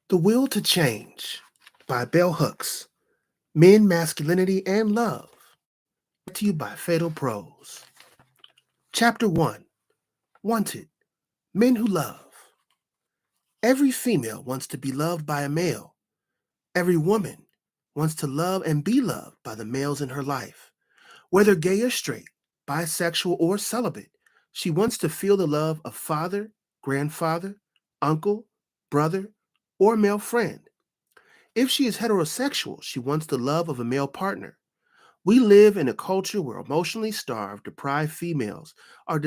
The Will to Change by Bell Hooks. Men, Masculinity, and Love. Brought to you by Fatal Prose. Chapter 1. Wanted. Men Who Love. Every female wants to be loved by a male. Every woman wants to love and be loved by the males in her life. Whether gay or straight, bisexual or celibate, she wants to feel the love of father, grandfather, uncle, brother, or male friend. If she is heterosexual, she wants the love of a male partner. We live in a culture where emotionally starved, deprived females are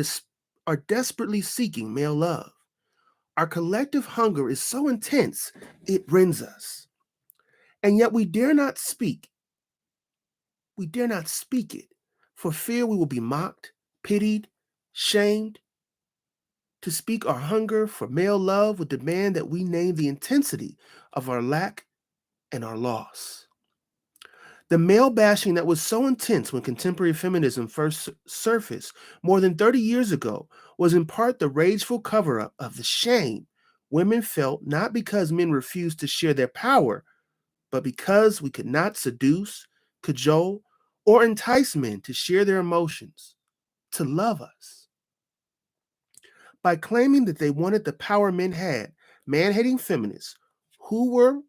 desperately seeking male love. Our collective hunger is so intense, it rends us. And yet we dare not speak. We dare not speak it, for fear we will be mocked, pitied, shamed. To speak our hunger for male love would demand that we name the intensity of our lack and our loss. The male bashing that was so intense when contemporary feminism first surfaced more than 30 years ago was in part the rageful cover up of the shame women felt not because men refused to share their power, but because we could not seduce, cajole, or entice men to share their emotions, to love us. By claiming that they wanted the power men had, man hating feminists, who were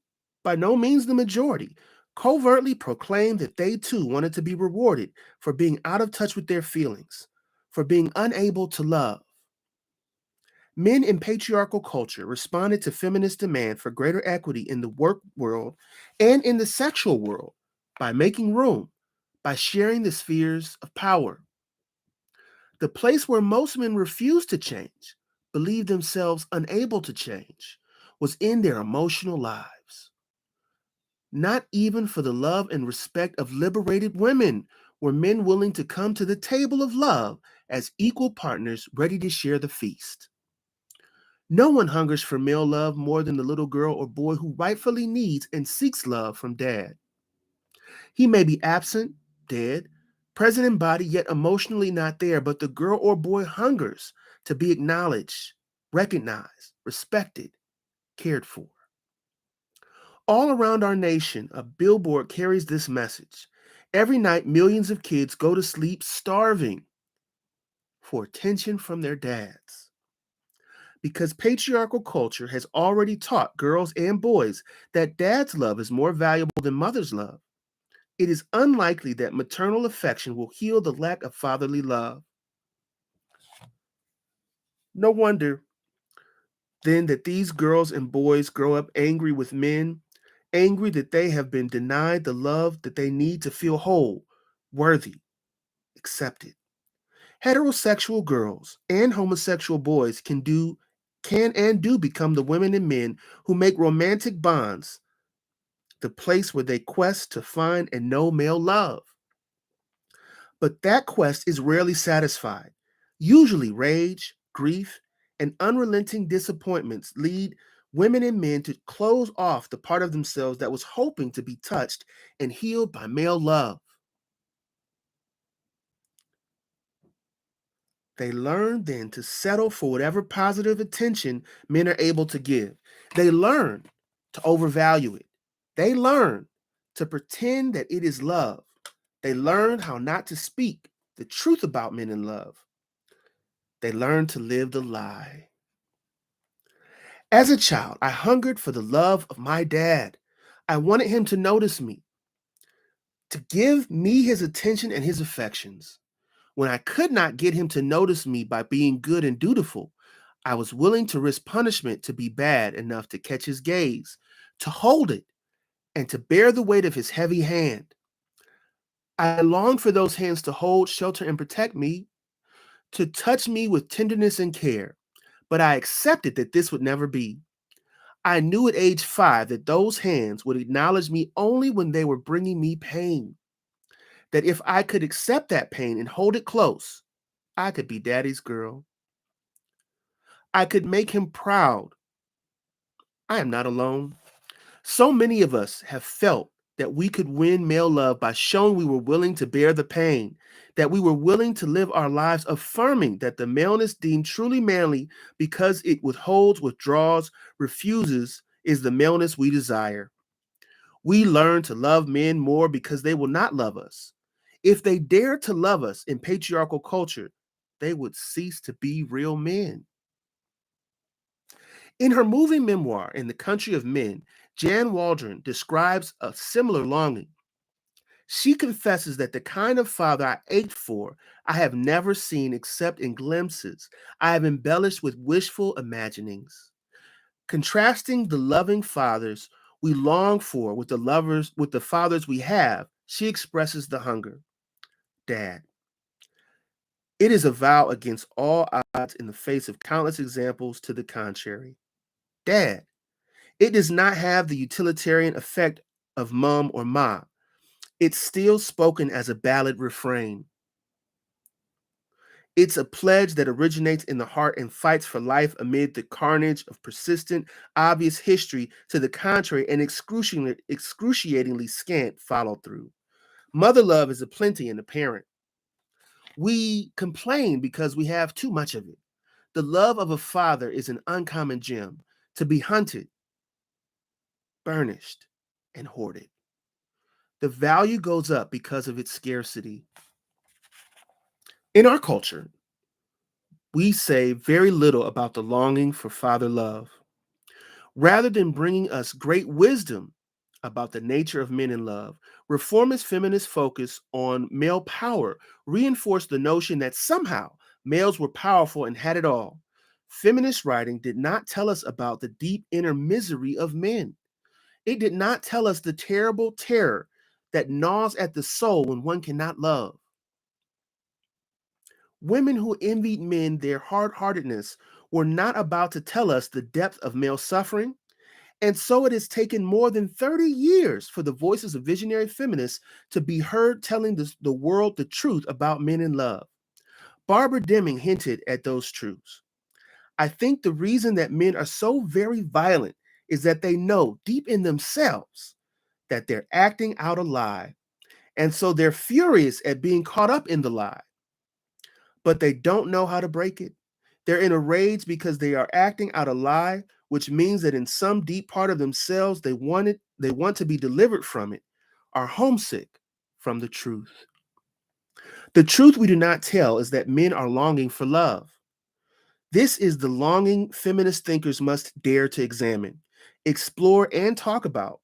by no means the majority, covertly proclaimed that they too wanted to be rewarded for being out of touch with their feelings, for being unable to love. Men in patriarchal culture responded to feminist demand for greater equity in the work world and in the sexual world by making room, by sharing the spheres of power. The place where most men refused to change, believed themselves unable to change, was in their emotional lives. Not even for the love and respect of liberated women were men willing to come to the table of love as equal partners ready to share the feast. No one hungers for male love more than the little girl or boy who rightfully needs and seeks love from dad. He may be absent, dead, present in body, yet emotionally not there, but the girl or boy hungers to be acknowledged, recognized, respected, cared for. All around our nation, a billboard carries this message. Every night, millions of kids go to sleep starving for attention from their dads. Because patriarchal culture has already taught girls and boys that dad's love is more valuable than mother's love, it is unlikely that maternal affection will heal the lack of fatherly love. No wonder then that these girls and boys grow up angry with men, angry that they have been denied the love that they need to feel whole, worthy, accepted. Heterosexual girls and homosexual boys can and do become the women and men who make romantic bonds the place where they quest to find and know male love. But that quest is rarely satisfied. Usually, rage, grief, and unrelenting disappointments lead women and men to close off the part of themselves that was hoping to be touched and healed by male love. They learn then to settle for whatever positive attention men are able to give. They learn to overvalue it. They learn to pretend that it is love. They learn how not to speak the truth about men in love. They learn to live the lie. As a child, I hungered for the love of my dad. I wanted him to notice me, to give me his attention and his affections. When I could not get him to notice me by being good and dutiful, I was willing to risk punishment to be bad enough to catch his gaze, to hold it, and to bear the weight of his heavy hand. I longed for those hands to hold, shelter, and protect me, to touch me with tenderness and care, but I accepted that this would never be. I knew at age 5 that those hands would acknowledge me only when they were bringing me pain. That if I could accept that pain and hold it close, I could be daddy's girl. I could make him proud. I am not alone. So many of us have felt that we could win male love by showing we were willing to bear the pain, that we were willing to live our lives affirming that the maleness deemed truly manly because it withholds, withdraws, refuses, is the maleness we desire. We learn to love men more because they will not love us. If they dare to love us in patriarchal culture, they would cease to be real men. In her moving memoir, In the Country of Men, Jan Waldron describes a similar longing. She confesses that the kind of father I ached for, I have never seen except in glimpses. I have embellished with wishful imaginings. Contrasting the loving fathers we long for with the fathers we have, she expresses the hunger. Dad. It is a vow against all odds in the face of countless examples to the contrary. Dad. It does not have the utilitarian effect of mum or ma. It's still spoken as a ballad refrain. It's a pledge that originates in the heart and fights for life amid the carnage of persistent, obvious history to the contrary and excruciatingly scant follow through. Mother love is aplenty in the parent. We complain because we have too much of it. The love of a father is an uncommon gem to be hunted, burnished, and hoarded. The value goes up because of its scarcity. In our culture, we say very little about the longing for father love. Rather than bringing us great wisdom about the nature of men in love, reformist feminists focus on male power, reinforce the notion that somehow males were powerful and had it all. Feminist writing did not tell us about the deep inner misery of men. It did not tell us the terrible terror that gnaws at the soul when one cannot love. Women who envied men their hard-heartedness were not about to tell us the depth of male suffering, and so it has taken more than 30 years for the voices of visionary feminists to be heard telling the world the truth about men in love. Barbara Deming hinted at those truths. I think the reason that men are so very violent is that they know deep in themselves that they're acting out a lie, and so they're furious at being caught up in the lie, but they don't know how to break it. They're in a rage because they are acting out a lie, which means that in some deep part of themselves they want to be delivered from it, are homesick from the truth. The truth we do not tell is that men are longing for love. This is the longing feminist thinkers must dare to examine, explore, and talk about.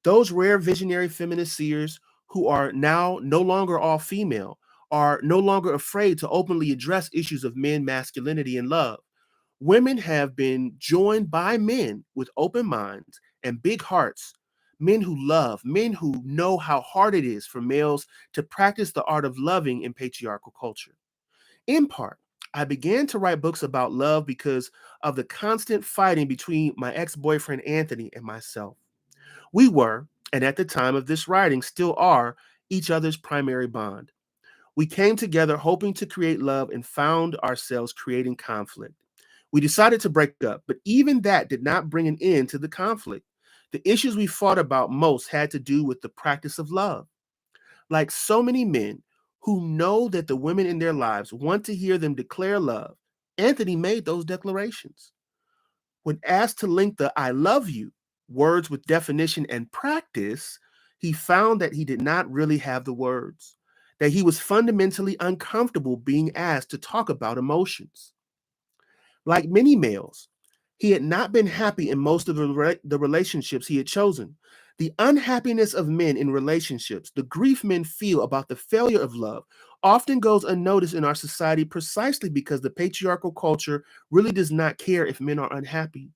Those rare visionary feminist seers who are now no longer all female are no longer afraid to openly address issues of men, masculinity, and love. Women have been joined by men with open minds and big hearts, men who love, men who know how hard it is for males to practice the art of loving in patriarchal culture. In part, I began to write books about love because of the constant fighting between my ex-boyfriend Anthony and myself. We were, and at the time of this writing still are, each other's primary bond. We came together hoping to create love and found ourselves creating conflict. We decided to break up, but even that did not bring an end to the conflict. The issues we fought about most had to do with the practice of love. Like so many men who know that the women in their lives want to hear them declare love, Anthony made those declarations. When asked to link the I love you words with definition and practice, he found that he did not really have the words, that he was fundamentally uncomfortable being asked to talk about emotions. Like many males, he had not been happy in most of the relationships he had chosen. The unhappiness of men in relationships, the grief men feel about the failure of love, often goes unnoticed in our society precisely because the patriarchal culture really does not care if men are unhappy.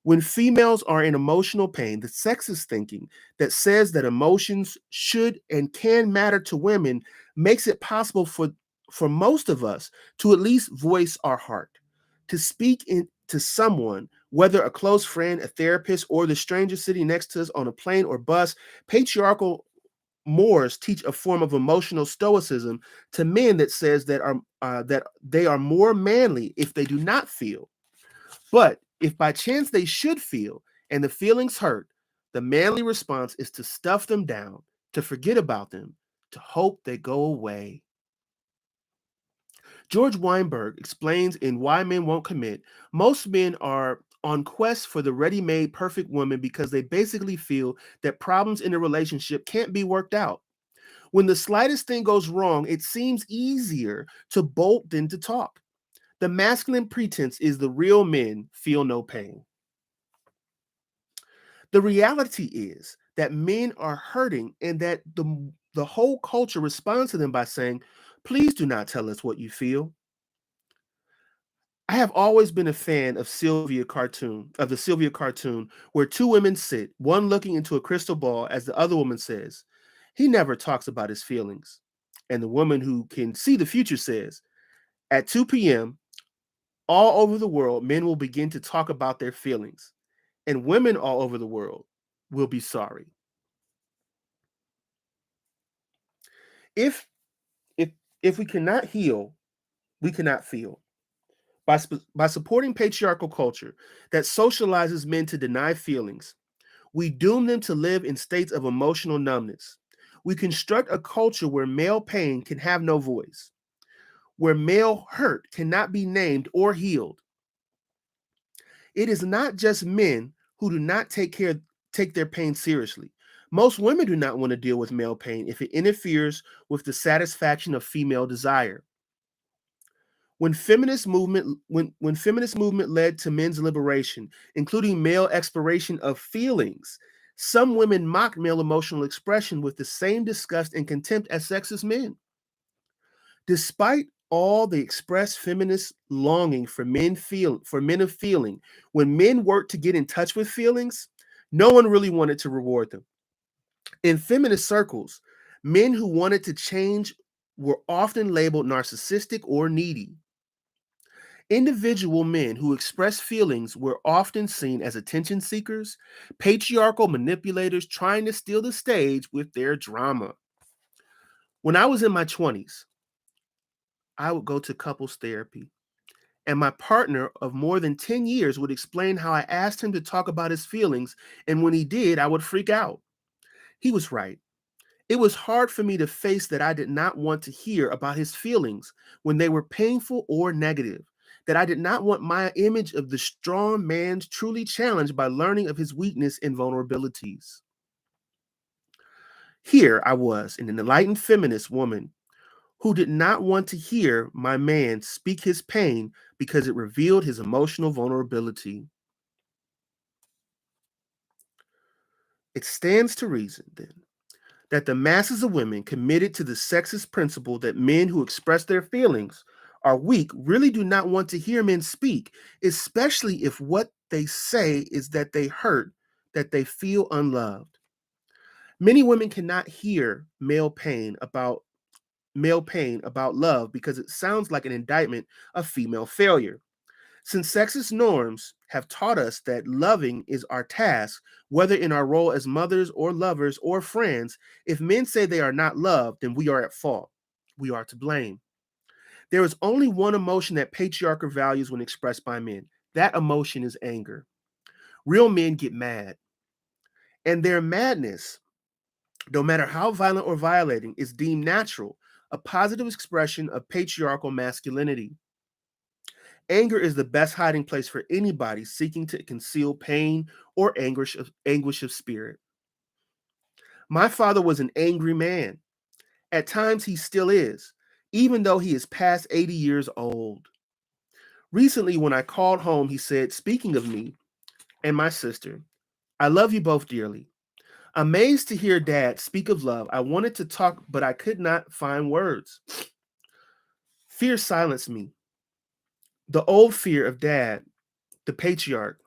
When females are in emotional pain, the sexist thinking that says that emotions should and can matter to women makes it possible for most of us to at least voice our heart, to speak to someone, whether a close friend, a therapist, or the stranger sitting next to us on a plane or bus. Patriarchal mores teach a form of emotional stoicism to men that says that they are more manly if they do not feel. But if by chance they should feel and the feelings hurt, the manly response is to stuff them down, to forget about them, to hope they go away. George Weinberg explains in Why Men Won't Commit, most men are on quest for the ready-made perfect woman because they basically feel that problems in a relationship can't be worked out. When the slightest thing goes wrong, it seems easier to bolt than to talk. The masculine pretense is the real men feel no pain. The reality is that men are hurting and that the whole culture responds to them by saying, please do not tell us what you feel. I have always been a fan of the Sylvia cartoon, where two women sit, one looking into a crystal ball as the other woman says, he never talks about his feelings. And the woman who can see the future says, at 2 p.m., all over the world, men will begin to talk about their feelings, and women all over the world will be sorry. If if if we cannot heal, we cannot feel. By supporting patriarchal culture that socializes men to deny feelings, we doom them to live in states of emotional numbness. We construct a culture where male pain can have no voice, where male hurt cannot be named or healed. It is not just men who do not take their pain seriously. Most women do not want to deal with male pain if it interferes with the satisfaction of female desire. When feminist movement led to men's liberation, including male exploration of feelings, some women mocked male emotional expression with the same disgust and contempt as sexist men. Despite all the expressed feminist longing for men of feeling, when men worked to get in touch with feelings, no one really wanted to reward them. In feminist circles, men who wanted to change were often labeled narcissistic or needy. Individual men who expressed feelings were often seen as attention seekers, patriarchal manipulators trying to steal the stage with their drama. When I was in my 20s, I would go to couples therapy, and my partner of more than 10 years would explain how I asked him to talk about his feelings, and when he did, I would freak out. He was right. It was hard for me to face that I did not want to hear about his feelings when they were painful or negative, that I did not want my image of the strong man truly challenged by learning of his weakness and vulnerabilities. Here I was, an enlightened feminist woman who did not want to hear my man speak his pain because it revealed his emotional vulnerability. It stands to reason, then, that the masses of women committed to the sexist principle that men who express their feelings are weak really do not want to hear men speak, especially if what they say is that they hurt, that they feel unloved. Many women cannot hear male pain about love because it sounds like an indictment of female failure. Since sexist norms have taught us that loving is our task, whether in our role as mothers or lovers or friends, if men say they are not loved, then we are at fault. We are to blame. There is only one emotion that patriarchal values when expressed by men. That emotion is anger. Real men get mad. And their madness, no matter how violent or violating, is deemed natural, a positive expression of patriarchal masculinity. Anger is the best hiding place for anybody seeking to conceal pain or anguish of spirit. My father was an angry man. At times, he still is, even though he is past 80 years old. Recently, when I called home, he said, speaking of me and my sister, I love you both dearly. Amazed to hear Dad speak of love, I wanted to talk, but I could not find words. Fear silenced me. The old fear of Dad, the patriarch,